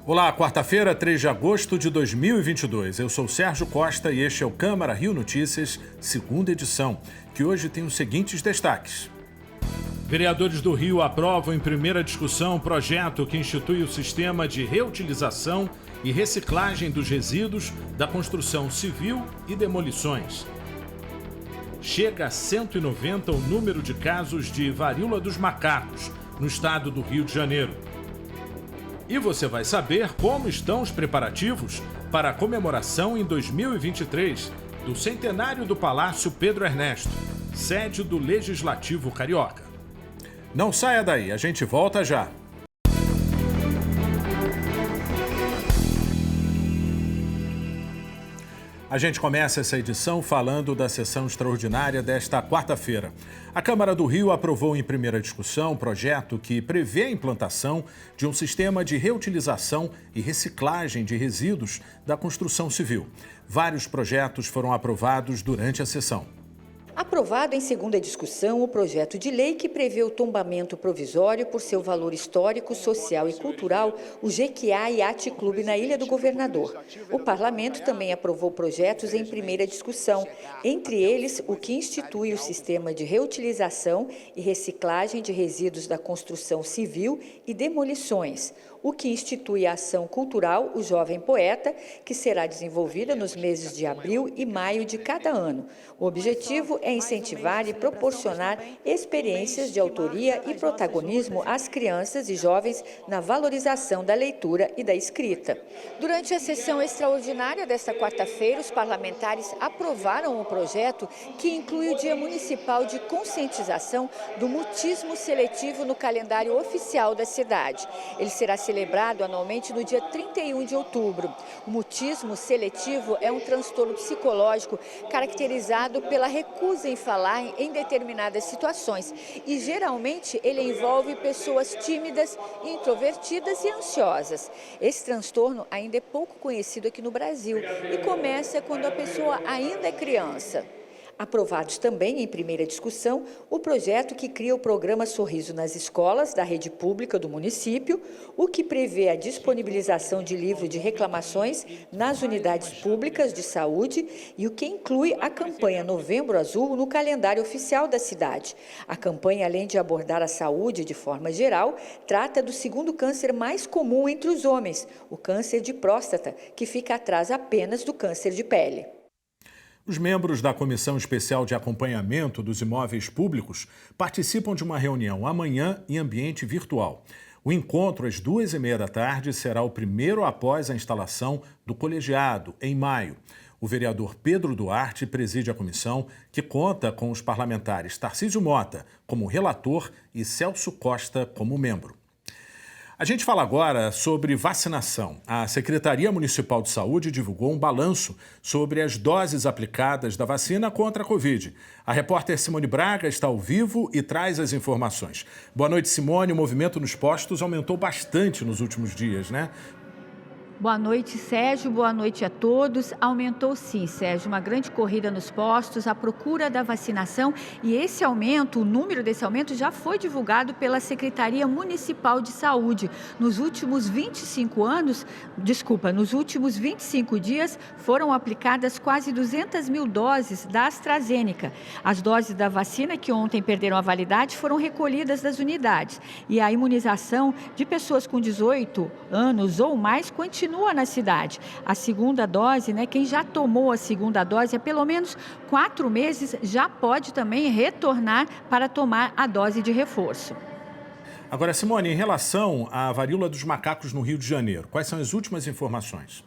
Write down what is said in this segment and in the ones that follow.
Olá, quarta-feira, 3 de agosto de 2022. Eu sou Sérgio Costa e este é o Câmara Rio Notícias, segunda edição, que hoje tem os seguintes destaques. Vereadores do Rio aprovam em primeira discussão projeto que institui o sistema de reutilização e reciclagem dos resíduos da construção civil e demolições. Chega a 190 o número de casos de varíola dos macacos no estado do Rio de Janeiro. E você vai saber como estão os preparativos para a comemoração em 2023 do centenário do Palácio Pedro Ernesto, sede do Legislativo Carioca. Não saia daí, a gente volta já. A gente começa essa edição falando da sessão extraordinária desta quarta-feira. A Câmara do Rio aprovou em primeira discussão um projeto que prevê a implantação de um sistema de reutilização e reciclagem de resíduos da construção civil. Vários projetos foram aprovados durante a sessão. Aprovado em segunda discussão o projeto de lei que prevê o tombamento provisório por seu valor histórico, social e cultural, o Jequiá Yacht Clube na Ilha do Governador. O parlamento também aprovou projetos em primeira discussão, entre eles o que institui o sistema de reutilização e reciclagem de resíduos da construção civil e demolições, o que institui a ação cultural O Jovem Poeta, que será desenvolvida nos meses de abril e maio de cada ano. O objetivo é incentivar e proporcionar experiências de autoria e protagonismo às crianças e jovens na valorização da leitura e da escrita. Durante a sessão extraordinária desta quarta-feira, os parlamentares aprovaram um projeto que inclui o Dia Municipal de Conscientização do Mutismo Seletivo no calendário oficial da cidade. Ele será celebrado anualmente no dia 31 de outubro. O mutismo seletivo é um transtorno psicológico caracterizado pela recusa em falar em determinadas situações e geralmente ele envolve pessoas tímidas, introvertidas e ansiosas. Esse transtorno ainda é pouco conhecido aqui no Brasil e começa quando a pessoa ainda é criança. Aprovados também em primeira discussão o projeto que cria o programa Sorriso nas Escolas da rede pública do município, o que prevê a disponibilização de livro de reclamações nas unidades públicas de saúde e o que inclui a campanha Novembro Azul no calendário oficial da cidade. A campanha, além de abordar a saúde de forma geral, trata do segundo câncer mais comum entre os homens, o câncer de próstata, que fica atrás apenas do câncer de pele. Os membros da Comissão Especial de Acompanhamento dos Imóveis Públicos participam de uma reunião amanhã em ambiente virtual. O encontro, às 14h30 da tarde, será o primeiro após a instalação do colegiado, em maio. O vereador Pedro Duarte preside a comissão, que conta com os parlamentares Tarcísio Mota como relator e Celso Costa como membro. A gente fala agora sobre vacinação. A Secretaria Municipal de Saúde divulgou um balanço sobre as doses aplicadas da vacina contra a Covid. A repórter Simone Braga está ao vivo e traz as informações. Boa noite, Simone. O movimento nos postos aumentou bastante nos últimos dias, né? Boa noite, Sérgio. Boa noite a todos. Aumentou sim, Sérgio, uma grande corrida nos postos, a procura da vacinação e esse aumento, o número desse aumento já foi divulgado pela Secretaria Municipal de Saúde. Nos últimos 25 dias foram aplicadas quase 200 mil doses da AstraZeneca. As doses da vacina que ontem perderam a validade foram recolhidas das unidades e a imunização de pessoas com 18 anos ou mais continua na cidade. A segunda dose, quem já tomou a segunda dose há pelo menos 4 meses já pode também retornar para tomar a dose de reforço. Agora, Simone, em relação à varíola dos macacos no Rio de Janeiro, quais são as últimas informações?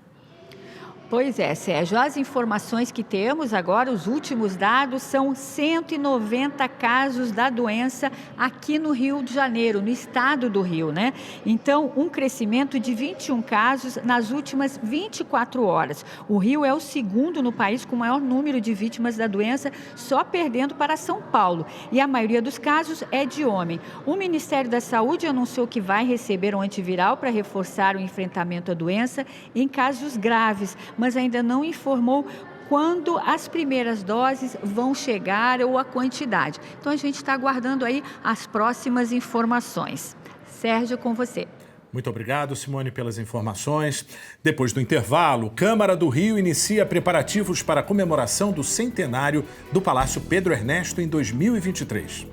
Pois é, Sérgio, as informações que temos agora, os últimos dados, são 190 casos da doença aqui no Rio de Janeiro, no estado do Rio, né? Então, um crescimento de 21 casos nas últimas 24 horas. O Rio é o segundo no país com o maior número de vítimas da doença, só perdendo para São Paulo. E a maioria dos casos é de homem. O Ministério da Saúde anunciou que vai receber um antiviral para reforçar o enfrentamento à doença em casos graves, mas ainda não informou quando as primeiras doses vão chegar ou a quantidade. Então, a gente está aguardando aí as próximas informações. Sérgio, com você. Muito obrigado, Simone, pelas informações. Depois do intervalo, Câmara do Rio inicia preparativos para a comemoração do centenário do Palácio Pedro Ernesto em 2023.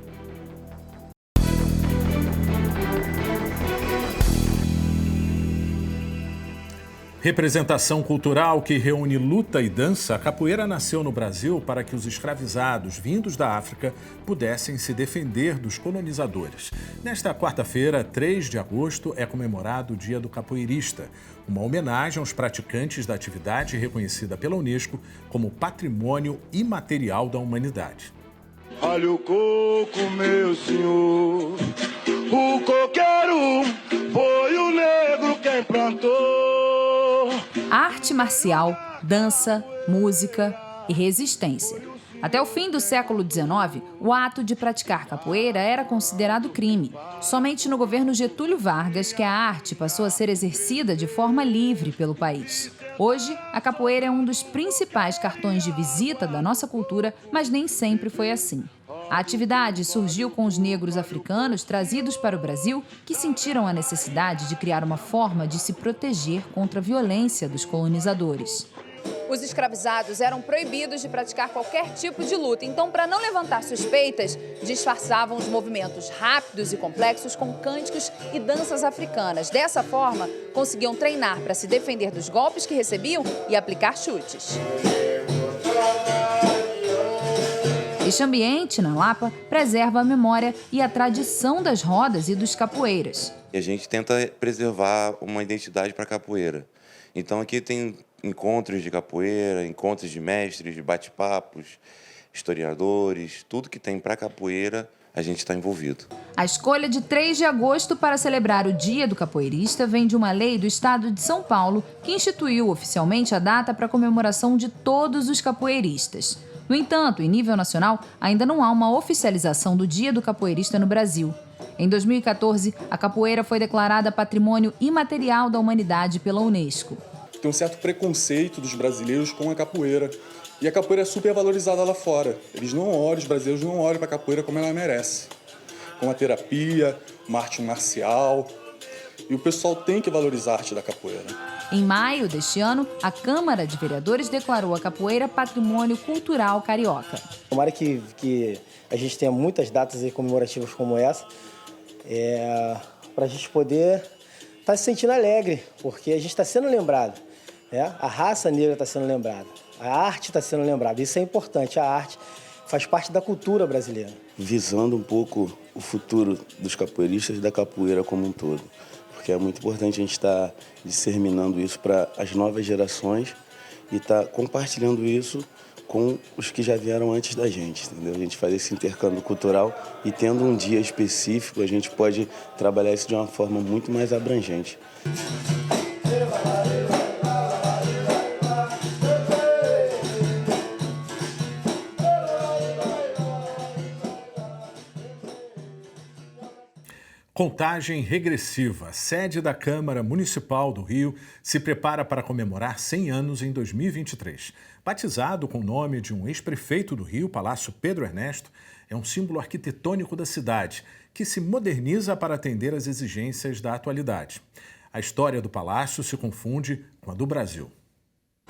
Representação cultural que reúne luta e dança, a capoeira nasceu no Brasil para que os escravizados vindos da África pudessem se defender dos colonizadores. Nesta quarta-feira, 3 de agosto, é comemorado o Dia do Capoeirista, uma homenagem aos praticantes da atividade reconhecida pela Unesco como Patrimônio Imaterial da Humanidade. Olha o coco, meu senhor, o coqueiro foi o negro quem plantou. Arte marcial, dança, música e resistência. Até o fim do século XIX, o ato de praticar capoeira era considerado crime. Somente no governo Getúlio Vargas que a arte passou a ser exercida de forma livre pelo país. Hoje, a capoeira é um dos principais cartões de visita da nossa cultura, mas nem sempre foi assim. A atividade surgiu com os negros africanos trazidos para o Brasil que sentiram a necessidade de criar uma forma de se proteger contra a violência dos colonizadores. Os escravizados eram proibidos de praticar qualquer tipo de luta, então, para não levantar suspeitas, disfarçavam os movimentos rápidos e complexos com cânticos e danças africanas. Dessa forma, conseguiam treinar para se defender dos golpes que recebiam e aplicar chutes. Este ambiente, na Lapa, preserva a memória e a tradição das rodas e dos capoeiras. E a gente tenta preservar uma identidade para a capoeira. Então aqui tem encontros de capoeira, encontros de mestres, de bate-papos, historiadores, tudo que tem para capoeira a gente está envolvido. A escolha de 3 de agosto para celebrar o Dia do Capoeirista vem de uma lei do estado de São Paulo que instituiu oficialmente a data para a comemoração de todos os capoeiristas. No entanto, em nível nacional, ainda não há uma oficialização do Dia do Capoeirista no Brasil. Em 2014, a capoeira foi declarada Patrimônio Imaterial da Humanidade pela Unesco. Tem um certo preconceito dos brasileiros com a capoeira. E a capoeira é super valorizada lá fora. Os brasileiros não olham para a capoeira como ela merece. Com uma terapia, uma arte marcial. E o pessoal tem que valorizar a arte da capoeira. Em maio deste ano, a Câmara de Vereadores declarou a capoeira Patrimônio Cultural Carioca. Tomara que a gente tenha muitas datas comemorativas como essa, para a gente poder estar se sentindo alegre, porque a gente está sendo lembrado. A raça negra está sendo lembrada, a arte está sendo lembrada. Isso é importante, a arte faz parte da cultura brasileira. Visando um pouco o futuro dos capoeiristas e da capoeira como um todo. Porque é muito importante a gente estar disseminando isso para as novas gerações e estar compartilhando isso com os que já vieram antes da gente, entendeu? A gente faz esse intercâmbio cultural e tendo um dia específico, a gente pode trabalhar isso de uma forma muito mais abrangente. Contagem regressiva. A sede da Câmara Municipal do Rio se prepara para comemorar 100 anos em 2023. Batizado com o nome de um ex-prefeito do Rio, Palácio Pedro Ernesto, é um símbolo arquitetônico da cidade, que se moderniza para atender às exigências da atualidade. A história do palácio se confunde com a do Brasil.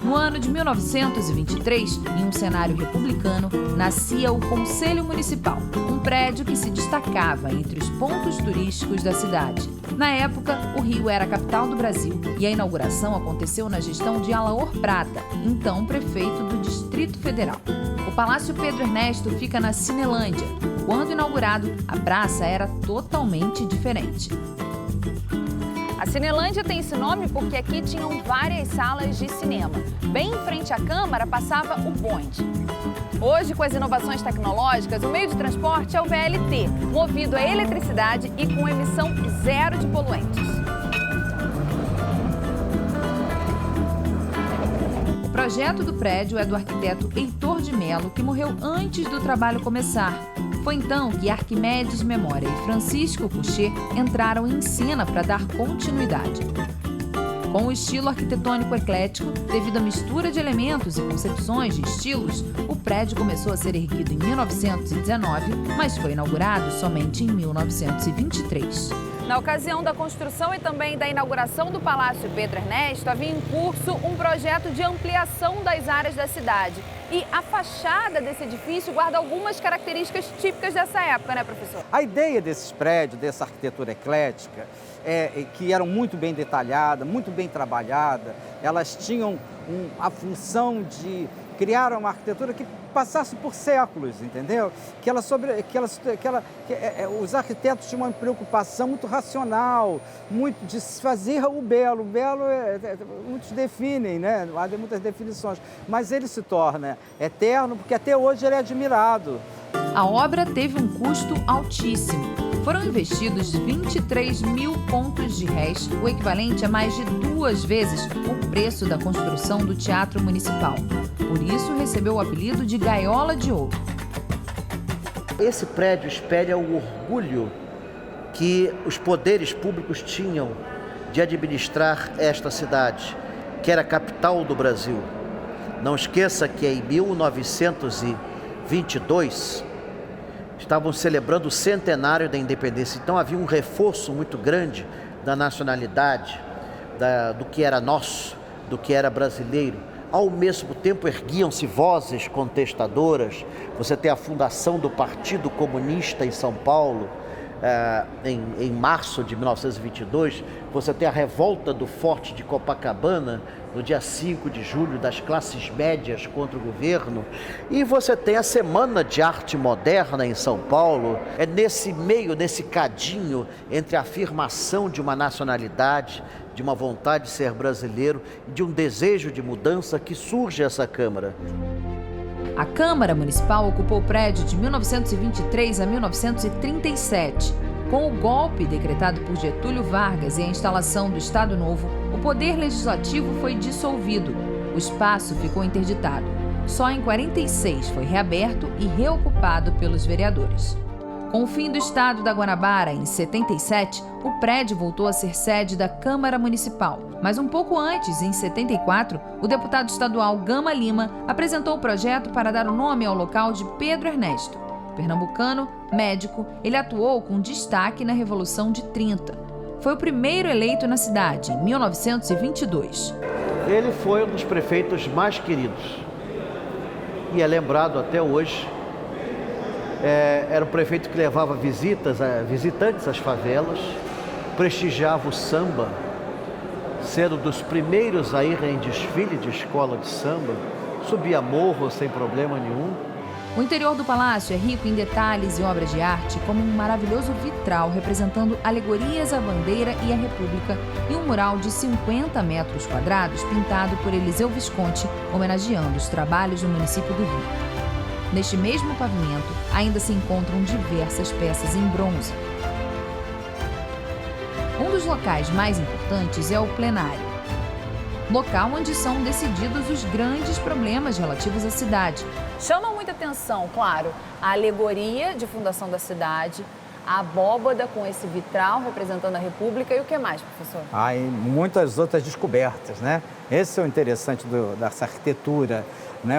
No ano de 1923, em um cenário republicano, nascia o Conselho Municipal, um prédio que se destacava entre os pontos turísticos da cidade. Na época, o Rio era a capital do Brasil e a inauguração aconteceu na gestão de Alaor Prata, então prefeito do Distrito Federal. O Palácio Pedro Ernesto fica na Cinelândia. Quando inaugurado, a praça era totalmente diferente. A Cinelândia tem esse nome porque aqui tinham várias salas de cinema. Bem em frente à Câmara passava o bonde. Hoje, com as inovações tecnológicas, o meio de transporte é o VLT, movido a eletricidade e com emissão zero de poluentes. O projeto do prédio é do arquiteto Heitor de Mello, que morreu antes do trabalho começar. Foi então que Arquimedes Memória e Francisco Couchet entraram em cena para dar continuidade. Com o estilo arquitetônico eclético, devido à mistura de elementos e concepções de estilos, o prédio começou a ser erguido em 1919, mas foi inaugurado somente em 1923. Na ocasião da construção e também da inauguração do Palácio Pedro Ernesto, havia em curso um projeto de ampliação das áreas da cidade. E a fachada desse edifício guarda algumas características típicas dessa época, né, professor? A ideia desses prédios, dessa arquitetura eclética, que eram muito bem detalhadas, muito bem trabalhadas, elas tinham a função de criar uma arquitetura que passasse por séculos, entendeu? Os arquitetos tinham uma preocupação muito racional, muito de fazer o belo. O belo, muitos definem, né? Há muitas definições, mas ele se torna eterno porque até hoje ele é admirado. A obra teve um custo altíssimo. Foram investidos 23 mil contos de réis, o equivalente a mais de 2 vezes o preço da construção do Teatro Municipal. Por isso, recebeu o apelido de Gaiola de Ouro. Esse prédio espelha o orgulho que os poderes públicos tinham de administrar esta cidade, que era a capital do Brasil. Não esqueça que em 1922 estavam celebrando o centenário da independência. Então havia um reforço muito grande da nacionalidade, do que era nosso, do que era brasileiro. Ao mesmo tempo erguiam-se vozes contestadoras. Você tem a fundação do Partido Comunista em São Paulo, em março de 1922. Você tem a revolta do Forte de Copacabana, no dia 5 de julho, das classes médias contra o governo. E você tem a Semana de Arte Moderna em São Paulo. É nesse meio, nesse cadinho entre a afirmação de uma nacionalidade, de uma vontade de ser brasileiro e de um desejo de mudança que surge essa Câmara. A Câmara Municipal ocupou o prédio de 1923 a 1937. Com o golpe decretado por Getúlio Vargas e a instalação do Estado Novo, o Poder Legislativo foi dissolvido. O espaço ficou interditado. Só em 46 foi reaberto e reocupado pelos vereadores. Com o fim do Estado da Guanabara, em 77, o prédio voltou a ser sede da Câmara Municipal. Mas um pouco antes, em 74, o deputado estadual Gama Lima apresentou o projeto para dar o nome ao local de Pedro Ernesto. Pernambucano, médico, ele atuou com destaque na Revolução de 30. Foi o primeiro eleito na cidade, em 1922. Ele foi um dos prefeitos mais queridos e é lembrado até hoje. Era um prefeito que levava visitantes às favelas, prestigiava o samba, sendo dos primeiros a ir em desfile de escola de samba, subia morro sem problema nenhum. O interior do palácio é rico em detalhes e obras de arte, como um maravilhoso vitral representando alegorias à bandeira e à República e um mural de 50 metros quadrados pintado por Eliseu Visconti, homenageando os trabalhos do município do Rio. Neste mesmo pavimento, ainda se encontram diversas peças em bronze. Um dos locais mais importantes é o plenário, local onde são decididos os grandes problemas relativos à cidade. Chama muita atenção, claro, a alegoria de fundação da cidade, a abóbada com esse vitral representando a República e o que mais, professor? E muitas outras descobertas, né? Esse é o interessante dessa arquitetura, né?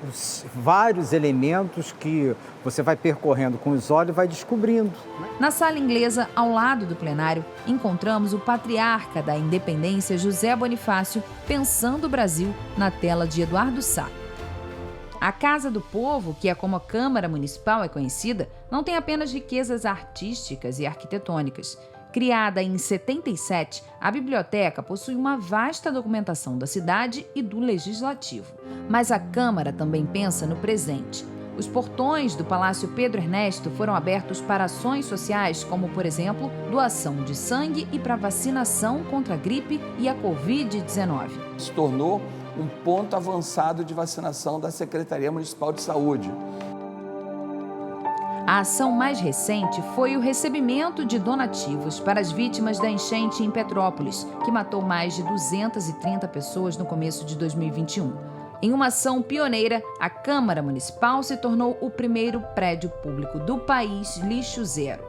Os vários elementos que você vai percorrendo com os olhos e vai descobrindo. Na sala inglesa, ao lado do plenário, encontramos o patriarca da independência, José Bonifácio, pensando o Brasil na tela de Eduardo Sá. A Casa do Povo, que é como a Câmara Municipal é conhecida, não tem apenas riquezas artísticas e arquitetônicas. Criada em 77, a biblioteca possui uma vasta documentação da cidade e do legislativo. Mas a Câmara também pensa no presente. Os portões do Palácio Pedro Ernesto foram abertos para ações sociais, como, por exemplo, doação de sangue e para vacinação contra a gripe e a Covid-19. Se tornou um ponto avançado de vacinação da Secretaria Municipal de Saúde. A ação mais recente foi o recebimento de donativos para as vítimas da enchente em Petrópolis, que matou mais de 230 pessoas no começo de 2021. Em uma ação pioneira, a Câmara Municipal se tornou o primeiro prédio público do país lixo zero.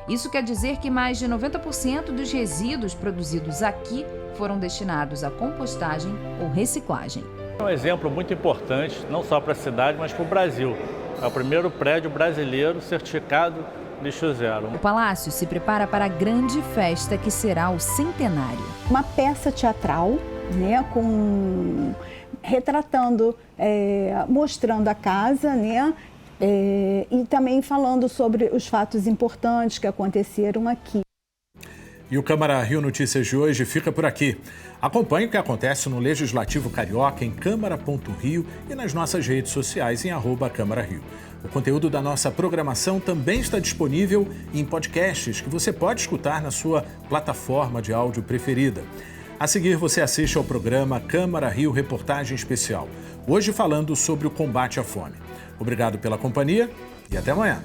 Isso quer dizer que mais de 90% dos resíduos produzidos aqui foram destinados à compostagem ou reciclagem. É um exemplo muito importante, não só para a cidade, mas para o Brasil. É o primeiro prédio brasileiro certificado lixo zero. O Palácio se prepara para a grande festa que será o centenário. Uma peça teatral, né, retratando, mostrando a casa, né, e também falando sobre os fatos importantes que aconteceram aqui. E o Câmara Rio Notícias de hoje fica por aqui. Acompanhe o que acontece no Legislativo Carioca em câmara.rio e nas nossas redes sociais em @CâmaraRio. O conteúdo da nossa programação também está disponível em podcasts que você pode escutar na sua plataforma de áudio preferida. A seguir, você assiste ao programa Câmara Rio Reportagem Especial, hoje falando sobre o combate à fome. Obrigado pela companhia e até amanhã.